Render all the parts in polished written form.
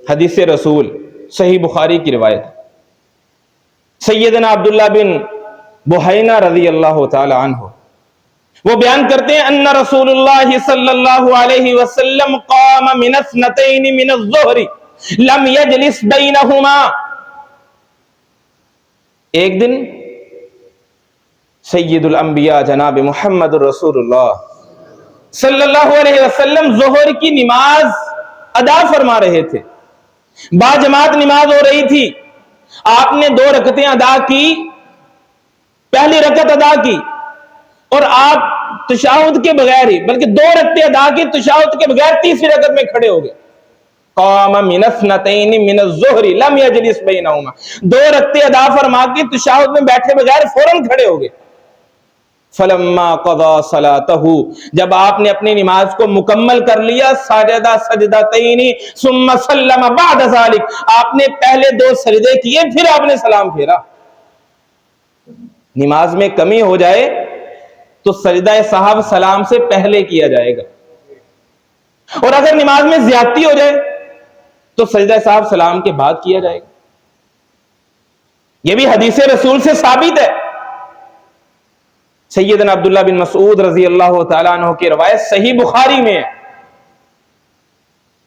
حدیث رسول صحیح بخاری کی روایت، سیدنا عبداللہ بن بحینہ رضی اللہ تعالی عنہ وہ بیان کرتے ہیں ان رسول اللہ صلی اللہ علیہ وسلم قام من اثنتین من الظہر لم یجلس بینہما. ایک دن سید الانبیاء جناب محمد رسول اللہ صلی اللہ علیہ وسلم ظہر کی نماز ادا فرما رہے تھے، با جماعت نماز ہو رہی تھی. آپ نے 2 رکعتیں ادا کی، پہلی رکعت ادا کی اور آپ تشہد کے بغیر ہی بلکہ 2 رکعتیں ادا کی تشہد کے بغیر، تیسری رکعت میں کھڑے ہو گئے. قام من اثنتین من الظہر لم یجلس بینہما، 2 رکعتیں ادا فرما کے تشہد میں بیٹھے بغیر فوراً کھڑے ہو گئے. فلما قضا صلاتہ، جب آپ نے اپنی نماز کو مکمل کر لیا، سجد سجدتین ثم سلم بعد ذلك، آپ نے پہلے 2 سجدے کیے پھر آپ نے سلام پھیرا. نماز میں کمی ہو جائے تو سجدہ سہو سلام سے پہلے کیا جائے گا، اور اگر نماز میں زیادتی ہو جائے تو سجدہ سہو سلام کے بعد کیا جائے گا. یہ بھی حدیث رسول سے ثابت ہے. سیدنا عبداللہ بن مسعود رضی اللہ تعالیٰ عنہ کی روایت صحیح بخاری میں ہے،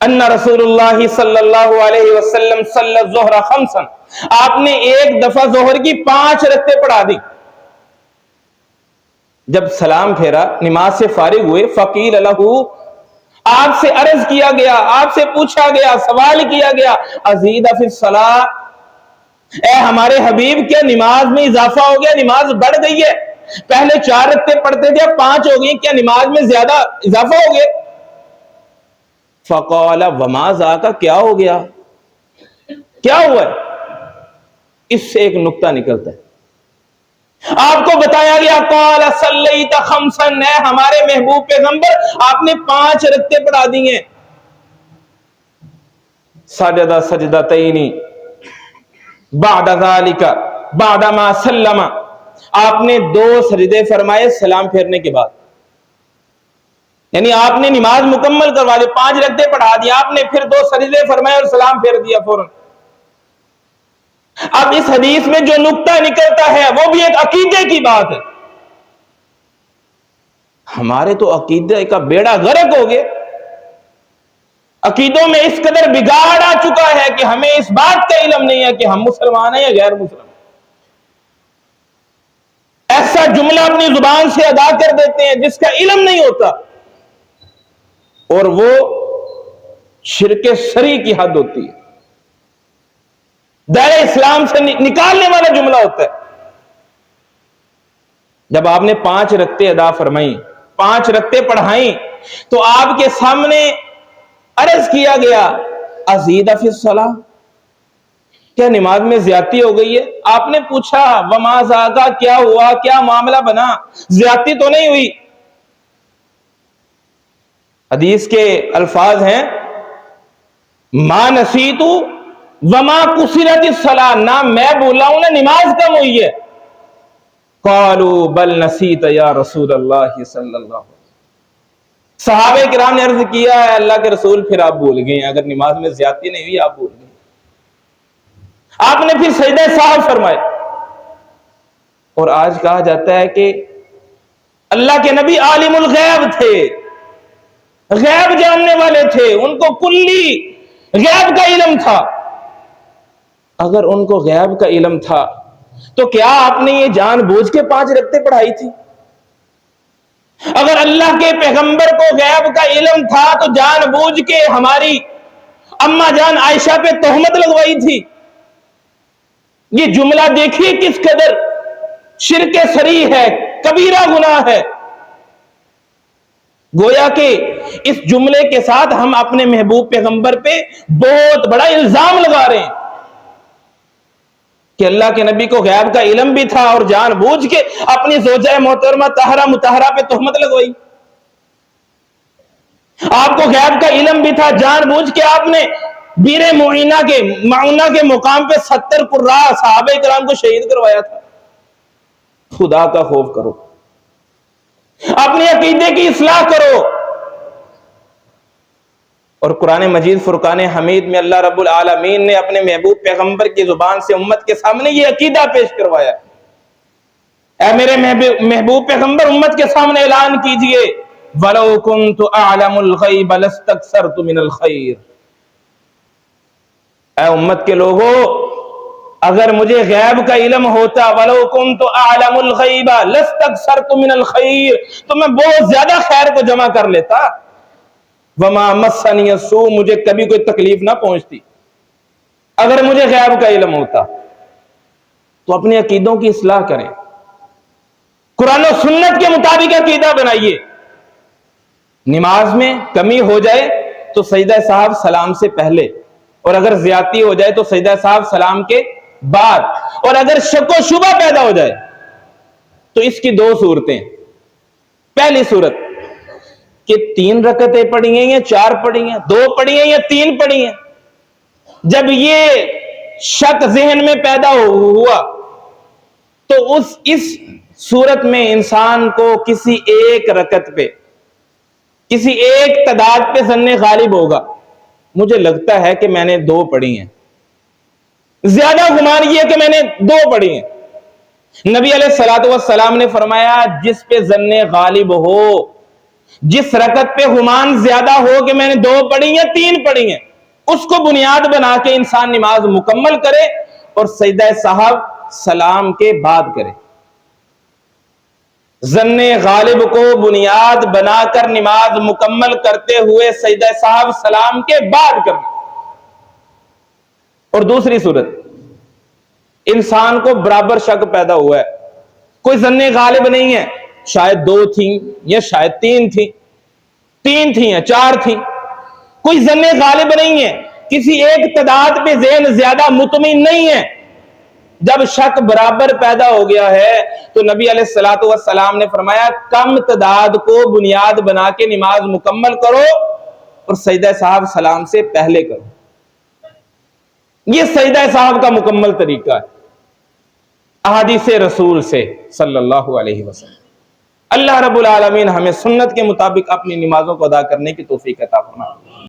ان رسول اللہ صلی اللہ علیہ وسلم صلی الظہر خمسا، آپ نے ایک دفعہ ظہر کی 5 رکعتیں پڑھا دی. جب سلام پھیرا، نماز سے فارغ ہوئے، فقیل لہ، آپ سے عرض کیا گیا، آپ سے پوچھا گیا، سوال کیا گیا، ازید فی الصلاۃ، اے ہمارے حبیب کیا نماز میں اضافہ ہو گیا، نماز بڑھ گئی ہے؟ پہلے 4 رکعتیں پڑھتے تھے، 5 ہو گئی، کیا نماز میں زیادہ اضافہ ہو گیا؟ فقال وما ذاک، کیا ہو گیا، کیا ہوا ہے؟ اس سے ایک نکتہ نکلتا ہے. آپ کو بتایا گیا قال صلیت خمسا، اے ہمارے محبوب پیغمبر آپ نے 5 رکعتیں پڑھا دی ہیں. سجد سجدتین بعد ذلك بعد ما سلم، آپ نے 2 سجدے فرمائے سلام پھیرنے کے بعد. یعنی آپ نے نماز مکمل کروا لی، 5 رکعتیں پڑھا دی، آپ نے پھر 2 سجدے فرمائے اور سلام پھیر دیا فوراً. اب اس حدیث میں جو نکتہ نکلتا ہے وہ بھی ایک عقیدے کی بات ہے. ہمارے تو عقیدے کا بیڑا غرق ہو گیا، عقیدوں میں اس قدر بگاڑ آ چکا ہے کہ ہمیں اس بات کا علم نہیں ہے کہ ہم مسلمان ہیں یا غیر مسلمان. ایسا جملہ اپنی زبان سے ادا کر دیتے ہیں جس کا علم نہیں ہوتا، اور وہ شرک صریح کی حد ہوتی ہے، دائرہ اسلام سے نکالنے والا جملہ ہوتا ہے. جب آپ نے 5 رکعتیں ادا فرمائیں، 5 رکعتیں پڑھائیں، تو آپ کے سامنے عرض کیا گیا ازید فی الصلاۃ، کیا نماز میں زیادتی ہو گئی ہے؟ آپ نے پوچھا وما ذاک، کیا ہوا، کیا معاملہ بنا، زیادتی تو نہیں ہوئی؟ حدیث کے الفاظ ہیں ما نسیت وما قصرت الصلاۃ، نہ میں بولا ہوں نہ نماز کم ہوئی ہے. قالوا بل نسیت یا رسول اللہ صلی اللہ علیہ وسلم، صحابہ کرام نے عرض کیا ہے اللہ کے رسول پھر آپ بھول گئے ہیں، اگر نماز میں زیادتی نہیں ہوئی آپ بھول گئے. آپ نے پھر سجدہ سہو فرمائے. اور آج کہا جاتا ہے کہ اللہ کے نبی عالم الغیب تھے، غیب جاننے والے تھے، ان کو کلی غیب کا علم تھا. اگر ان کو غیب کا علم تھا تو کیا آپ نے یہ جان بوجھ کے 5 رکعتیں پڑھائی تھی؟ اگر اللہ کے پیغمبر کو غیب کا علم تھا تو جان بوجھ کے ہماری اما جان عائشہ پہ تہمت لگوائی تھی. یہ جملہ دیکھیے کس قدر شرک صریح ہے، کبیرہ گناہ ہے. گویا کہ اس جملے کے ساتھ ہم اپنے محبوب پیغمبر پہ بہت بڑا الزام لگا رہے ہیں کہ اللہ کے نبی کو غیب کا علم بھی تھا اور جان بوجھ کے اپنی زوجہ محترمہ طاہرہ مطہرہ پہ تہمت لگوائی. آپ کو غیب کا علم بھی تھا، جان بوجھ کے آپ نے بیر معونہ کے مقام پہ 70 قراء صحابہ کرام کو شہید کروایا تھا. خدا کا خوف کرو، اپنے عقیدے کی اصلاح کرو. اور قرآن مجید فرقان حمید میں اللہ رب العالمین نے اپنے محبوب پیغمبر کی زبان سے امت کے سامنے یہ عقیدہ پیش کروایا، اے میرے محبوب پیغمبر امت کے سامنے اعلان کیجئے وَلَوْ كُنْتُ أَعْلَمُ الْغَيْبَ لَاسْتَكْثَرْتُ مِنَ الْخَيْرِ، اے امت کے لوگوں اگر مجھے غیب کا علم ہوتا، وَلَوْ كُنْتُ أَعْلَمُ الْغَيْبَ لَاسْتَكْثَرْتُ مِنَ الْخَيْرِ، تو میں بہت زیادہ خیر کو جمع کر لیتا، وَمَا مَسَّنِيَ السُّوءُ، مجھے کبھی کوئی تکلیف نہ پہنچتی اگر مجھے غیب کا علم ہوتا۔ تو اپنے عقیدوں کی اصلاح کریں، قرآن و سنت کے مطابق عقیدہ بنائیے۔ نماز میں کمی ہو جائے تو سجدہ سہو سلام سے پہلے، اور اگر زیادتی ہو جائے تو سجدہ سہو سلام کے بعد، اور اگر شک و شبہ پیدا ہو جائے تو اس کی دو صورتیں، پہلی صورت کہ 3 رکعتیں پڑھی ہیں یا 4 پڑھی ہیں، 2 پڑھی ہیں یا 3 پڑھی ہیں، جب یہ شک ذہن میں پیدا ہوا تو اس صورت میں انسان کو کسی ایک رکعت پہ، کسی ایک تعداد پہ ظن غالب ہوگا، مجھے لگتا ہے کہ میں نے 2 پڑھی ہیں، زیادہ گمان یہ کہ میں نے 2 پڑھی ہیں۔ نبی علیہ الصلوۃ والسلام نے فرمایا جس پہ ظن غالب ہو، جس رکعت پہ گمان زیادہ ہو کہ میں نے 2 پڑھی یا 3 پڑھی ہیں، اس کو بنیاد بنا کے انسان نماز مکمل کرے اور سجدہ سہو سلام کے بعد کرے۔ ظن غالب کو بنیاد بنا کر نماز مکمل کرتے ہوئے سجدہ سہو سلام کے بعد کرنا۔ اور دوسری صورت، انسان کو برابر شک پیدا ہوا ہے، کوئی ظن غالب نہیں ہے، شاید 2 تھیں یا شاید 3 تھیں، 3 تھیں یا 4 تھیں، کوئی ظن غالب نہیں ہے، کسی ایک تعداد پہ ذہن زیادہ مطمئن نہیں ہے۔ جب شک برابر پیدا ہو گیا ہے تو نبی علیہ الصلوۃ والسلام نے فرمایا کم تعداد کو بنیاد بنا کے نماز مکمل کرو اور سجدہ سہو سلام سے پہلے کرو۔ یہ سجدہ سہو کا مکمل طریقہ ہے احادیث رسول سے صلی اللہ علیہ وسلم۔ اللہ رب العالمین ہمیں سنت کے مطابق اپنی نمازوں کو ادا کرنے کی توفیق عطا فرمائے۔